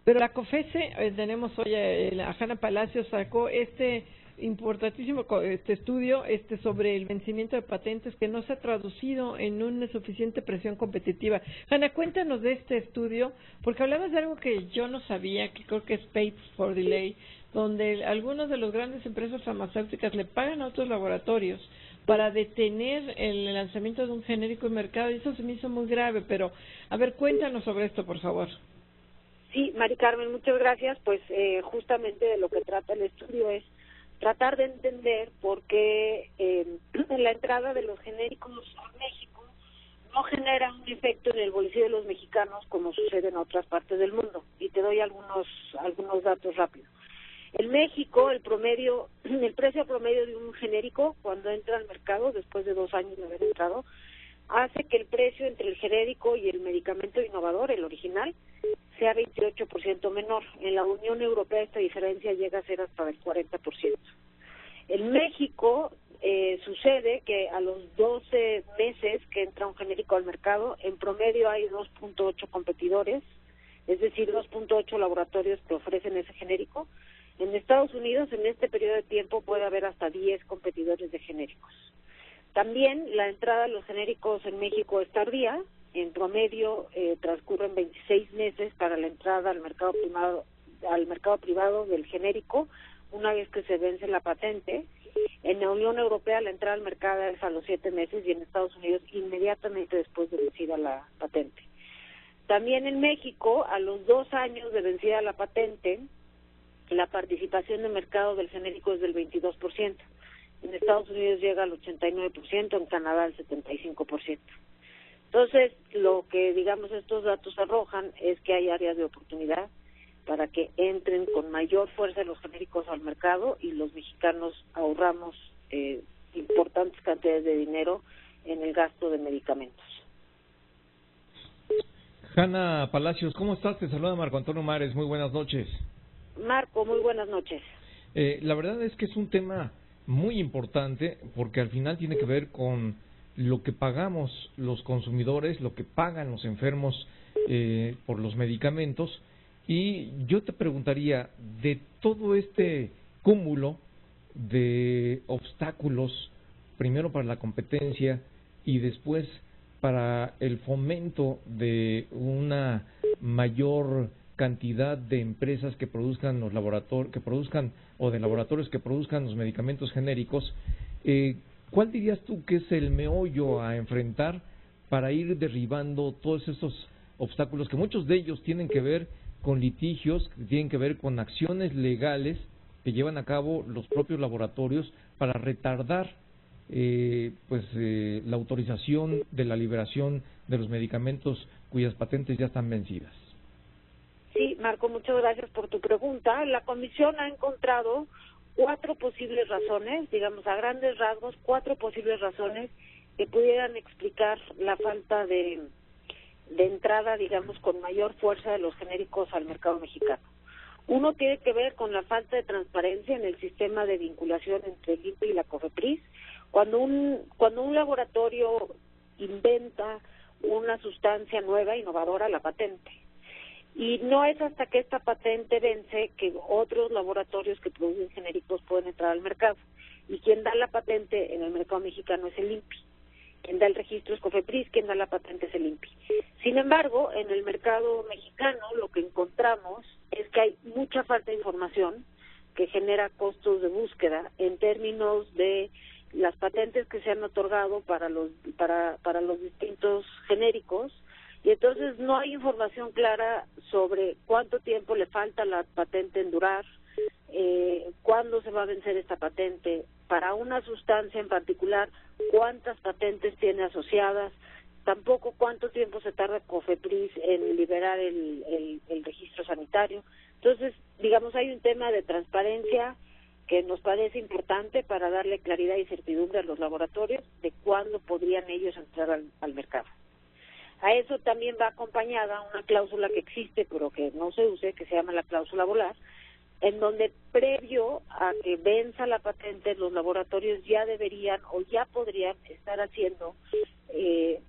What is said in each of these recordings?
Pero la COFESE, tenemos hoy a Hanna Palacios, sacó importantísimo estudio sobre el vencimiento de patentes que no se ha traducido en una suficiente presión competitiva. Hanna, cuéntanos de este estudio, porque hablabas de algo que yo no sabía, que creo que es Paid for Delay, donde algunas de las grandes empresas farmacéuticas le pagan a otros laboratorios para detener el lanzamiento de un genérico en mercado, y eso se me hizo muy grave, pero a ver, cuéntanos sobre esto, por favor. Sí, Mari Carmen, muchas gracias. Pues justamente de lo que trata el estudio es tratar de entender por qué la entrada de los genéricos a México no genera un efecto en el bolsillo de los mexicanos como sucede en otras partes del mundo. Y te doy algunos datos rápidos. En México, el precio promedio de un genérico cuando entra al mercado, después de 2 años de haber entrado, hace que el precio entre el genérico y el medicamento innovador, el original, sea 28% menor. En la Unión Europea esta diferencia llega a ser hasta del 40%. En México sucede que a los 12 meses que entra un genérico al mercado, en promedio hay 2.8 competidores, es decir, 2.8 laboratorios que ofrecen ese genérico. En Estados Unidos, en este periodo de tiempo, puede haber hasta 10 competidores de genéricos. También la entrada de los genéricos en México es tardía. En promedio transcurren 26 meses para la entrada al mercado privado del genérico, una vez que se vence la patente. En la Unión Europea la entrada al mercado es a los 7 meses y en Estados Unidos inmediatamente después de vencida la patente. También en México, a los 2 años de vencida la patente, la participación de mercado del genérico es del 22%. En Estados Unidos llega al 89%, en Canadá al 75%. Entonces, lo que, digamos, estos datos arrojan es que hay áreas de oportunidad para que entren con mayor fuerza los genéricos al mercado y los mexicanos ahorramos importantes cantidades de dinero en el gasto de medicamentos. Hanna Palacios, ¿cómo estás? Te saluda Marco Antonio Mares, muy buenas noches. Marco, muy buenas noches. La verdad es que es un tema muy importante porque al final tiene que ver con lo que pagamos los consumidores, lo que pagan los enfermos por los medicamentos. Y yo te preguntaría, de todo este cúmulo de obstáculos, primero para la competencia y después para el fomento de una mayor cantidad de empresas que produzcan los laboratorios, de laboratorios que produzcan los medicamentos genéricos, ¿cuál dirías tú que es el meollo a enfrentar para ir derribando todos esos obstáculos, que muchos de ellos tienen que ver con litigios, que tienen que ver con acciones legales que llevan a cabo los propios laboratorios para retardar la autorización de la liberación de los medicamentos cuyas patentes ya están vencidas? Sí, Marco, muchas gracias por tu pregunta. La Comisión ha encontrado 4 posibles razones, digamos a grandes rasgos, 4 posibles razones que pudieran explicar la falta de entrada, digamos, con mayor fuerza de los genéricos al mercado mexicano. Uno tiene que ver con la falta de transparencia en el sistema de vinculación entre el INPI y la COFEPRIS. Cuando un laboratorio inventa una sustancia nueva, innovadora, la patente. Y no es hasta que esta patente vence que otros laboratorios que producen genéricos pueden entrar al mercado. Y quien da la patente en el mercado mexicano es el INPI. Quien da el registro es COFEPRIS, quien da la patente es el INPI. Sin embargo, en el mercado mexicano lo que encontramos es que hay mucha falta de información que genera costos de búsqueda en términos de las patentes que se han otorgado para los distintos genéricos, y entonces no hay información clara sobre cuánto tiempo le falta a la patente en durar, cuándo se va a vencer esta patente, para una sustancia en particular, cuántas patentes tiene asociadas, tampoco cuánto tiempo se tarda COFEPRIS en liberar el registro sanitario. Entonces, digamos, hay un tema de transparencia que nos parece importante para darle claridad y certidumbre a los laboratorios de cuándo podrían ellos entrar al mercado. A eso también va acompañada una cláusula que existe, pero que no se use, que se llama la cláusula volar, en donde previo a que venza la patente, los laboratorios ya deberían o ya podrían estar haciendo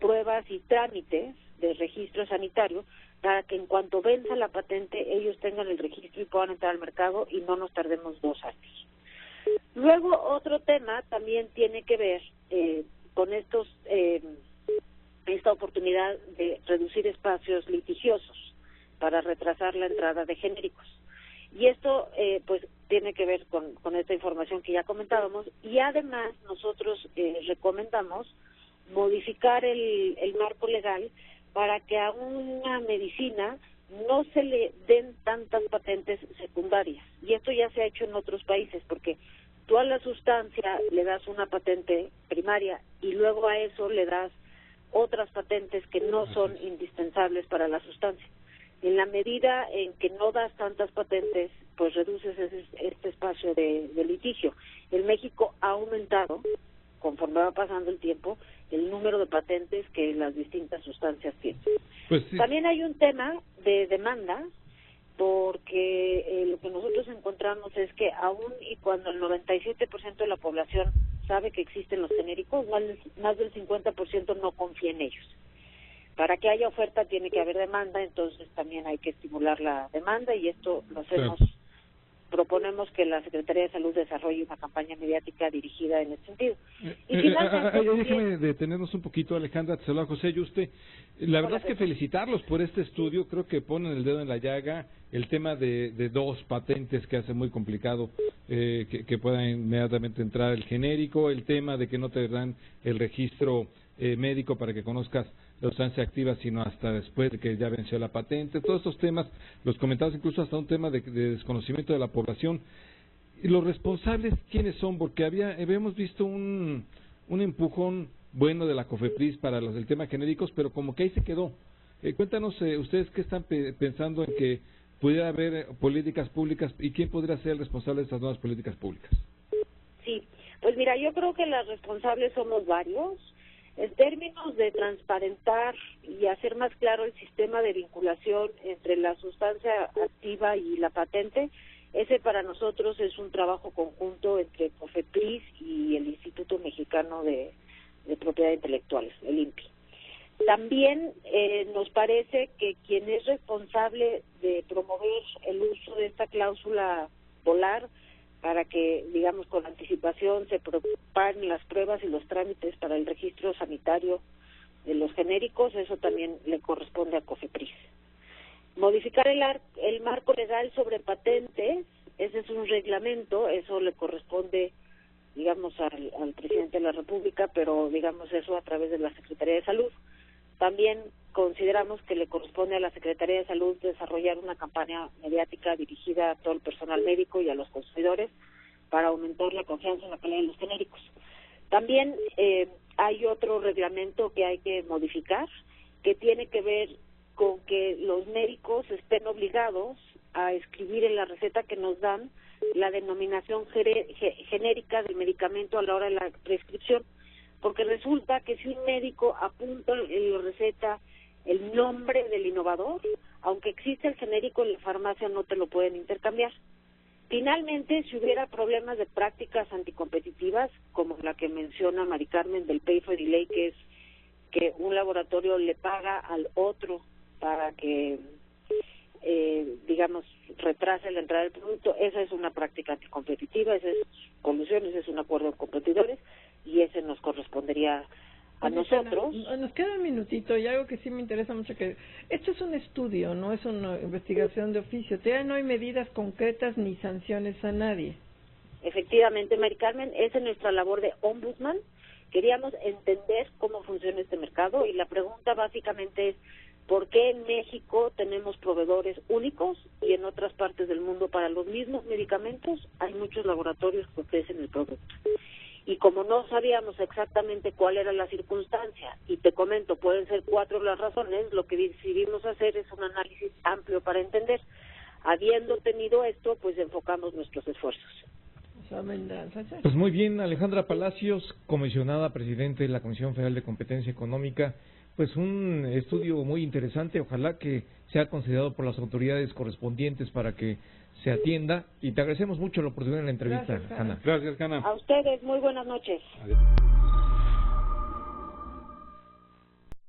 pruebas y trámites de registro sanitario para que en cuanto venza la patente ellos tengan el registro y puedan entrar al mercado y no nos tardemos 2 años. Luego, otro tema también tiene que ver con esta oportunidad de reducir espacios litigiosos para retrasar la entrada de genéricos. Y esto pues tiene que ver con esta información que ya comentábamos, y además nosotros recomendamos modificar el marco legal para que a una medicina no se le den tantas patentes secundarias. Y esto ya se ha hecho en otros países, porque tú a la sustancia le das una patente primaria y luego a eso le das otras patentes que no son indispensables para la sustancia. En la medida en que no das tantas patentes, pues reduces este espacio de litigio. En México ha aumentado, conforme va pasando el tiempo, el número de patentes que las distintas sustancias tienen. Pues sí. También hay un tema de demanda, porque lo que nosotros encontramos es que aún y cuando el 97% de la población sabe que existen los genéricos, más del 50% no confía en ellos. Para que haya oferta tiene que haber demanda, entonces también hay que estimular la demanda, y esto lo hacemos. Claro. Proponemos que la Secretaría de Salud desarrolle una campaña mediática dirigida en ese sentido. Y finalmente, déjeme detenernos un poquito, Alejandra, te saluda José Yuste. La verdad es que felicitarlos por este estudio, creo que ponen el dedo en la llaga, el tema de 2 patentes que hace muy complicado que puedan inmediatamente entrar el genérico, el tema de que no te dan el registro médico para que conozcas la sustancia activa, sino hasta después de que ya venció la patente. Todos estos temas los comentabas, incluso hasta un tema de desconocimiento de la población. ¿Y los responsables quiénes son? Porque habíamos visto un empujón bueno de la COFEPRIS para los del tema genéricos, pero como que ahí se quedó. Cuéntanos ustedes qué están pensando en que pudiera haber políticas públicas, y quién podría ser el responsable de estas nuevas políticas públicas. Sí, pues mira, yo creo que los responsables somos varios. En términos de transparentar y hacer más claro el sistema de vinculación entre la sustancia activa y la patente, ese para nosotros es un trabajo conjunto entre COFEPRIS y el Instituto Mexicano de Propiedad Intelectual, el INPI. También nos parece que quien es responsable de promover el uso de esta cláusula polar para que, digamos, con anticipación se preparen las pruebas y los trámites para el registro sanitario de los genéricos, eso también le corresponde a COFEPRIS. Modificar el marco legal sobre patentes, ese es un reglamento, eso le corresponde, digamos, al presidente de la República, pero, digamos, eso a través de la Secretaría de Salud. También consideramos que le corresponde a la Secretaría de Salud desarrollar una campaña mediática dirigida a todo el personal médico y a los consumidores para aumentar la confianza en la calidad de los genéricos. También hay otro reglamento que hay que modificar, que tiene que ver con que los médicos estén obligados a escribir en la receta que nos dan la denominación genérica del medicamento a la hora de la prescripción, porque resulta que si un médico apunta en la receta el nombre del innovador, aunque existe el genérico en la farmacia, no te lo pueden intercambiar. Finalmente, si hubiera problemas de prácticas anticompetitivas, como la que menciona Mari Carmen del pay for delay, que es que un laboratorio le paga al otro para que, digamos, retrase la entrada del producto, esa es una práctica anticompetitiva, esa es colusión, ese es un acuerdo de competidores, y ese nos correspondería a nosotros. Nos queda un minutito y algo que sí me interesa mucho, que esto es un estudio, no es una investigación de oficio, todavía no hay medidas concretas ni sanciones a nadie. Efectivamente, Mari Carmen, esa es nuestra labor de ombudsman. Queríamos entender cómo funciona este mercado, y la pregunta básicamente es ¿por qué en México tenemos proveedores únicos y en otras partes del mundo para los mismos medicamentos hay muchos laboratorios que ofrecen el producto? Y como no sabíamos exactamente cuál era la circunstancia, y te comento, pueden ser 4 las razones, lo que decidimos hacer es un análisis amplio para entender. Habiendo tenido esto, pues enfocamos nuestros esfuerzos. Pues muy bien, Alejandra Palacios, comisionada presidente de la Comisión Federal de Competencia Económica, pues un estudio muy interesante, ojalá que sea considerado por las autoridades correspondientes para que se atienda, y te agradecemos mucho la oportunidad de la entrevista, Gracias, Hanna. Gracias, Hanna. A ustedes, muy buenas noches. Adiós.